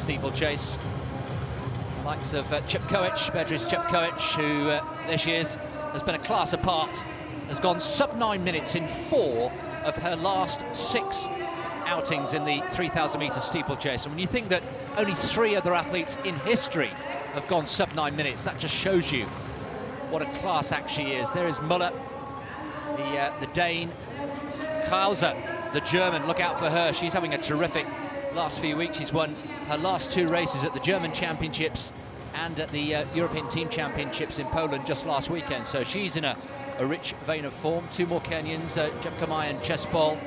steeplechase. Likes of Beatrice Chepkoech, who there she is, has been a class apart, has gone sub 9 minutes in 4 of her last 6 outings in the 3000m steeplechase. And when you think that only 3 other athletes in history have gone sub 9 minutes, that just shows you what a class act she is. There is Muller, the Dane, Krause, the German. Look out for her. She's having a terrific last few weeks. She's won her last 2 races at the German Championships and at the European Team Championships in Poland just last weekend. So she's in a rich vein of form. 2 more Kenyans, Jepkamai and Chespol.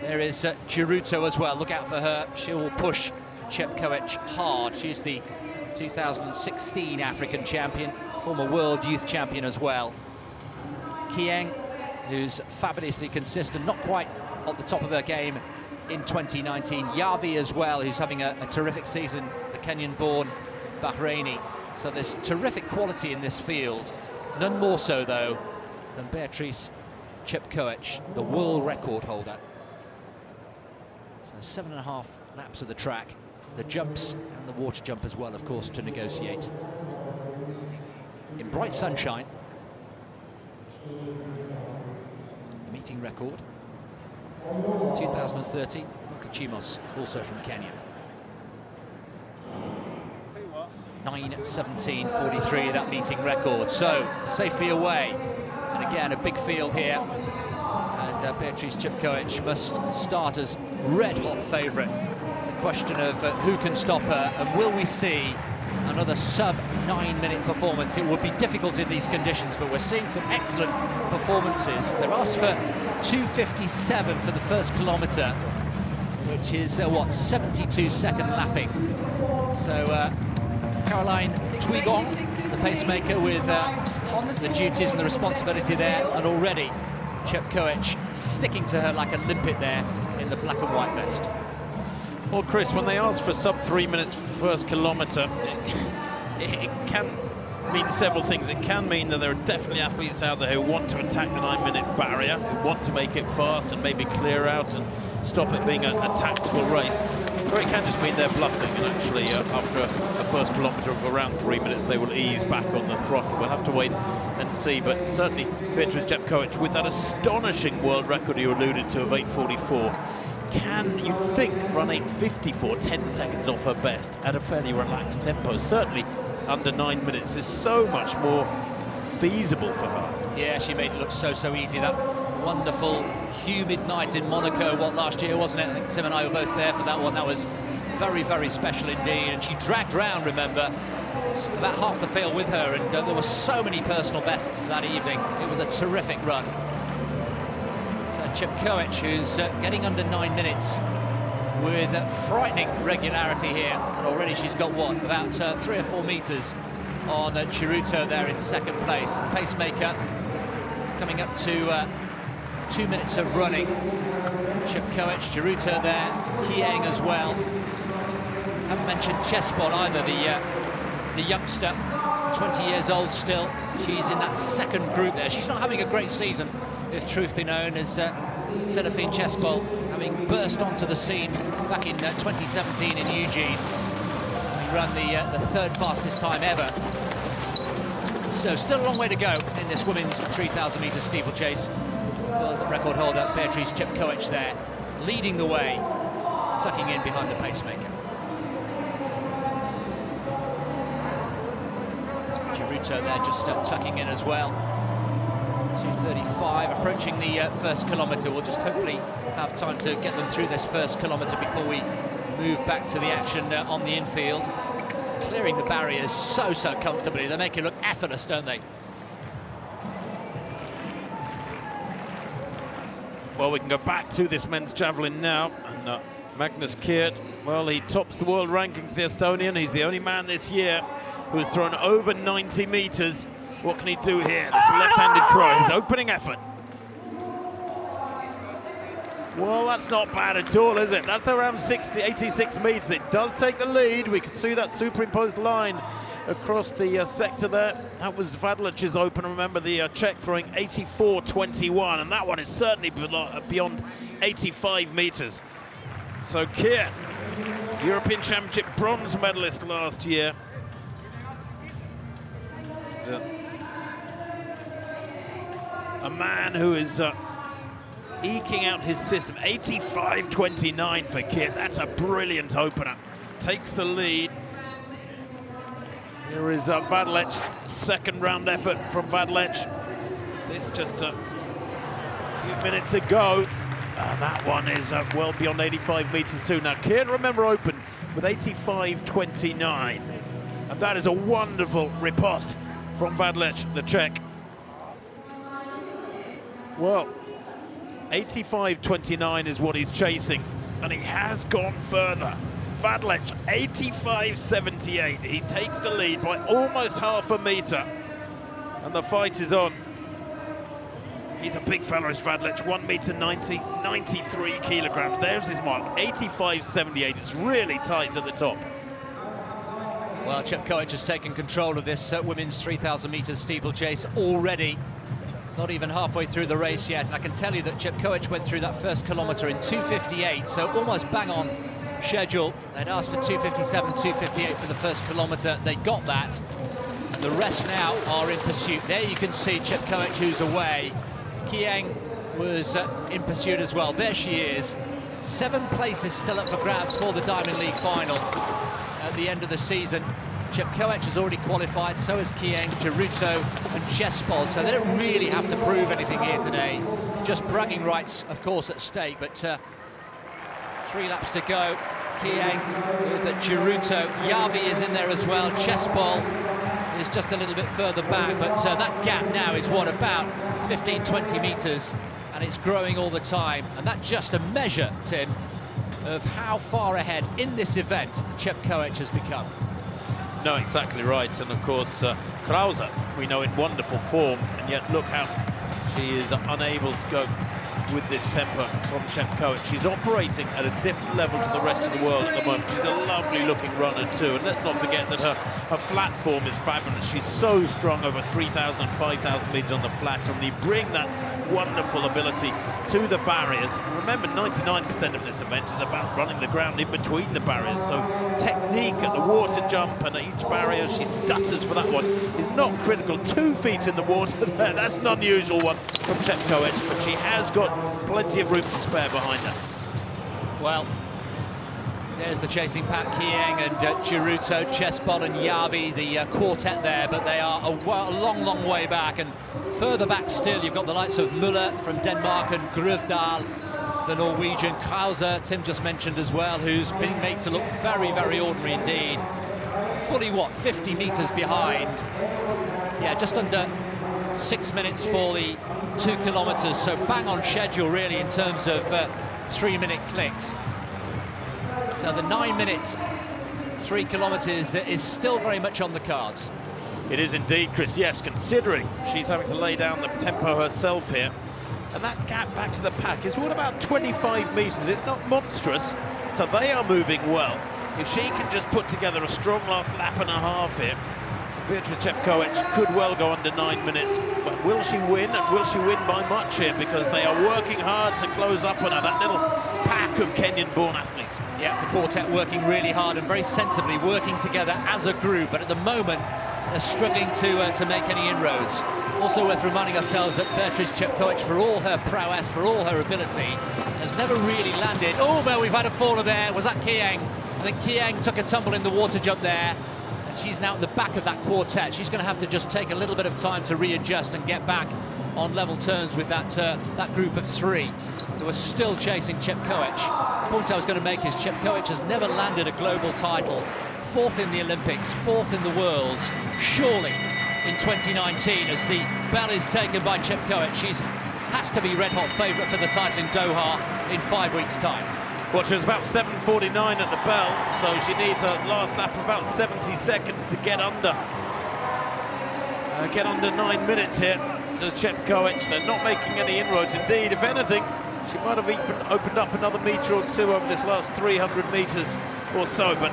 There is Chiruto as well. Look out for her. She will push Chepkoech hard. She's the 2016 African champion, former world youth champion as well. Kieng, who's fabulously consistent, not quite at the top of her game in 2019. Yavi as well, who's having a terrific season, the Kenyan-born Bahraini. So there's terrific quality in this field. None more so, though, than Beatrice Chepkoech, the world record holder. So 7.5 laps of the track, the jumps and the water jump as well, of course, to negotiate. In bright sunshine, the meeting record, 2030, Kachimos, also from Kenya. 9:17:43, that meeting record. So safely away, and again a big field here. And Beatrice Chepkoech must start as red-hot favourite. It's a question of who can stop her, and will we see another sub 9 minute performance? It would be difficult in these conditions, but we're seeing some excellent performances. They're asked for 2:57 for the first kilometre, which is what, 72-second lapping. So Caroline Twigon, the pacemaker, with the duties and the responsibility there, and already Chepkoech sticking to her like a limpet there in the black and white vest. Well, Chris, when they ask for sub 3 minutes for the first kilometre, it can mean several things. It can mean that there are definitely athletes out there who want to attack the 9 minute barrier, who want to make it fast and maybe clear out and stop it being a tactical race. Or it can just mean they're bluffing, and actually after a first kilometre of around 3 minutes they will ease back on the throttle. We'll have to wait and see, but certainly Beatrice Chepkoech, with that astonishing world record you alluded to of 8:44, can, you'd think, run 8:54, 10 seconds off her best at a fairly relaxed tempo. Certainly under 9 minutes is so much more feasible for her. Yeah, she made it look so easy. That wonderful humid night in Monaco, what, last year, wasn't it? I think Tim and I were both there for that one. That was very special indeed, and she dragged round, remember, about half the field with her, and there were so many personal bests that evening. It was a terrific run. So Chepkoech, who's getting under 9 minutes with frightening regularity here, and already she's got what, about 3 or 4 meters on Chiruto there in second place. The pacemaker coming up to 2 minutes of running. Chepkoech, Chiruto there, Kieng as well. Haven't mentioned Chespol either, the youngster, 20 years old still. She's in that second group there. She's not having a great season, if truth be known, as Céphine Chespol, having burst onto the scene back in 2017 in Eugene. He ran the 3rd fastest time ever. So still a long way to go in this women's 3000m steeplechase. World record holder Beatrice Chepkoech there, leading the way, tucking in behind the pacemaker. Chiruto there just tucking in as well. 2:35, approaching the first kilometre. We'll just hopefully have time to get them through this first kilometre before we move back to the action on the infield. Clearing the barriers so comfortably. They make it look effortless, don't they? Well, we can go back to this men's javelin now, and Magnus Kiert, well, he tops the world rankings, the Estonian. He's the only man this year who has thrown over 90 meters. What can he do here? This left-handed throw, his opening effort. Well, that's not bad at all, is it? That's around 86 meters. It does take the lead. We can see that superimposed line across the sector there. That was Vadlic's open. Remember, the Czech throwing 84.21, and that one is certainly beyond 85 meters. So Kiert European Championship bronze medalist last year. A man who is eking out his system. 85.29 for Kit. That's a brilliant opener. Takes the lead. Here is Vadlec. Second round effort from Vadlec. This just a few minutes ago. That one is well beyond 85 meters too. Now, Kit, remember, opened with 85.29. And that is a wonderful riposte from Vadlec, the Czech. Well, 85.29 is what he's chasing, and he has gone further. Vadlec, 85.78. He takes the lead by almost half a meter, and the fight is on. He's a big fella, is Vadlec, 1 meter 90, 93 kilograms. There's his mark, 85.78. It's really tight at the top. Well, Chepkoech has taken control of this women's 3000 meters steeplechase already. Not even halfway through the race yet. And I can tell you that Chepkoech went through that first kilometre in 2:58, so almost bang on schedule. They'd asked for 2:57, 2:58 for the first kilometre. They got that. The rest now are in pursuit. There you can see Chepkoech, who's away. Kieng was in pursuit as well. There she is. 7 places still up for grabs for the Diamond League final at the end of the season. Chepkoech has already qualified, so has Kieng, Geruto and Chespol, so they don't really have to prove anything here today. Just bragging rights, of course, at stake, but 3 laps to go. Kieng with Geruto. Yavi is in there as well. Chespol is just a little bit further back, but that gap now is, what, about 15, 20 metres, and it's growing all the time. And that's just a measure, Tim, of how far ahead in this event Chepkoech has become. No, exactly right. And of course, Krause, we know, in wonderful form, and yet look how she is unable to go with this tempo from Chepkoech. She's operating at a different level to the rest of the world at the moment. She's a lovely looking runner too, and let's not forget that her flat form is fabulous. She's so strong over 3,000 and 5,000 meters on the flat, and they bring that wonderful ability to the barriers. Remember, 99% of this event is about running the ground in between the barriers, so technique at the water jump and at each barrier, she stutters for that one, is not critical. 2 feet in the water there, that's an unusual one from Chepkoech, but she has got plenty of room to spare behind her. Well, there's the chasing pack, Kieng and Geruto, Chespol and Yavi, the quartet there, but they are a long, long way back. And further back still, you've got the likes of Müller from Denmark and Grøvdal, the Norwegian. Krause, Tim just mentioned as well, who's been made to look very, very ordinary indeed. Fully, what, 50 metres behind. Yeah, just under 6 minutes for the 2 kilometres, so bang on schedule really in terms of 3-minute clicks. So the 9 minutes, 3 kilometres is still very much on the cards. It is indeed, Chris, yes, considering she's having to lay down the tempo herself here. And that gap back to the pack is what, about 25 metres. It's not monstrous, so they are moving well. If she can just put together a strong last lap and a half here, Beatrice Chepkoech could well go under 9 minutes. But will she win, and will she win by much here? Because they are working hard to close up on her, that little pack of Kenyan-born athletes. Yeah, the quartet working really hard and very sensibly, working together as a group, but at the moment they're struggling to make any inroads. Also worth reminding ourselves that Beatrice Chepkoech, for all her prowess, for all her ability, has never really landed. Oh, well, we've had a faller there. Was that Kieng? I think Kieng took a tumble in the water jump there. She's now at the back of that quartet. She's going to have to just take a little bit of time to readjust and get back on level terms with that group of 3 who are still chasing Chepkoech. The point I was going to make is Chepkoech has never landed a global title. 4th in the Olympics, 4th in the Worlds, surely in 2019 as the bell is taken by Chepkoech. She's has to be red-hot favourite for the title in Doha in 5 weeks' time. Well, she was about 7:49 at the bell, so she needs a last lap of about 70 seconds to get under 9 minutes here. Does Chepkoech? They're not making any inroads. Indeed, if anything, she might have even opened up another metre or 2 over this last 300 metres or so, but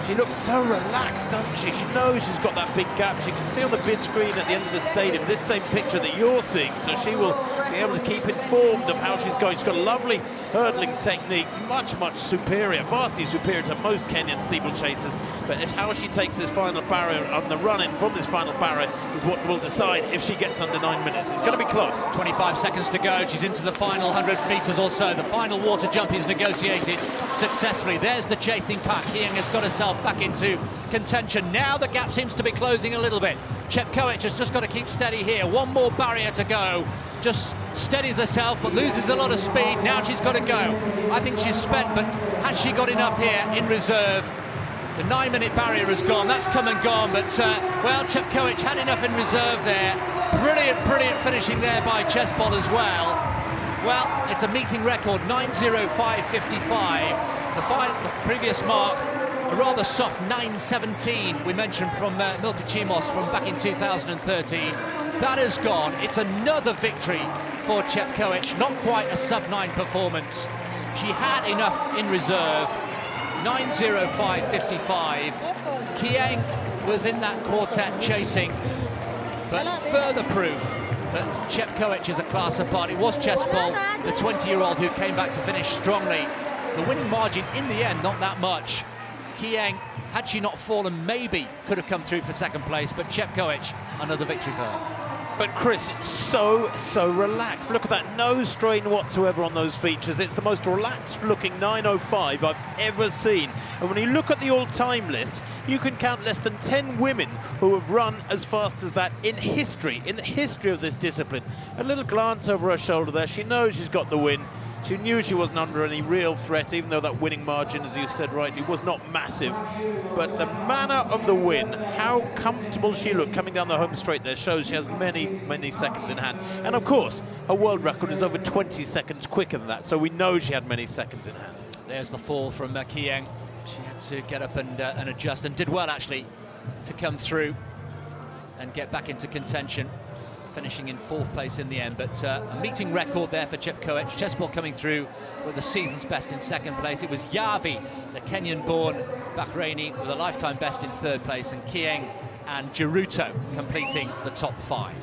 She looks so relaxed, doesn't she? She knows she's got that big gap. She can see on the bid screen at the end of the stadium this same picture that you're seeing, so she will be able to keep informed of how she's going. She's got a lovely hurdling technique, much superior, vastly superior to most Kenyan steeplechasers, but it's how she takes this final barrier on the run-in from this final barrier is what will decide if she gets under 9 minutes. It's going to be close. 25 seconds to go. She's into the final 100 metres or so. The final water jump is negotiated successfully. There's the chasing pack. Kieng has got herself back into contention. Now the gap seems to be closing a little bit. Chepkoech has just got to keep steady here. One more barrier to go. Just steadies herself, but loses a lot of speed. Now she's got to go. I think she's spent, but has she got enough here in reserve? The 9-minute barrier has gone. That's come and gone, but, well, Chepkoech had enough in reserve there. Brilliant finishing there by Chesbol as well. Well, it's a meeting record, 9:05.55. The previous mark, a rather soft 9:17 we mentioned from Milka Chimos from back in 2013. That has gone. It's another victory for Chepkoech. Not quite a sub-9 performance. She had enough in reserve. 9:05.55. Kieng was in that quartet chasing, but further proof that Chepkoech is a class apart. It was Chesbol, the 20-year-old, who came back to finish strongly. The winning margin in the end, not that much. Kieng, had she not fallen, maybe could have come through for second place, but Chepkoech, another victory for her. But Chris, it's so relaxed. Look at that, no strain whatsoever on those features. It's the most relaxed looking 9:05 I've ever seen. And when you look at the all-time list, you can count less than 10 women who have run as fast as that in history, in the history of this discipline. A little glance over her shoulder there. She knows she's got the win. She knew she wasn't under any real threat, even though that winning margin, as you said rightly, was not massive. But the manner of the win, how comfortable she looked coming down the home straight there, shows she has many seconds in hand. And of course, her world record is over 20 seconds quicker than that, so we know she had many seconds in hand. There's the fall from Kieng. She had to get up and adjust, and did well, actually, to come through and get back into contention, finishing in 4th place in the end. But a meeting record there for Chepkoech. Chesbol coming through with the season's best in 2nd place. It was Yavi, the Kenyan-born Bahraini, with a lifetime best in 3rd place, and Kieng and Geruto completing the top 5.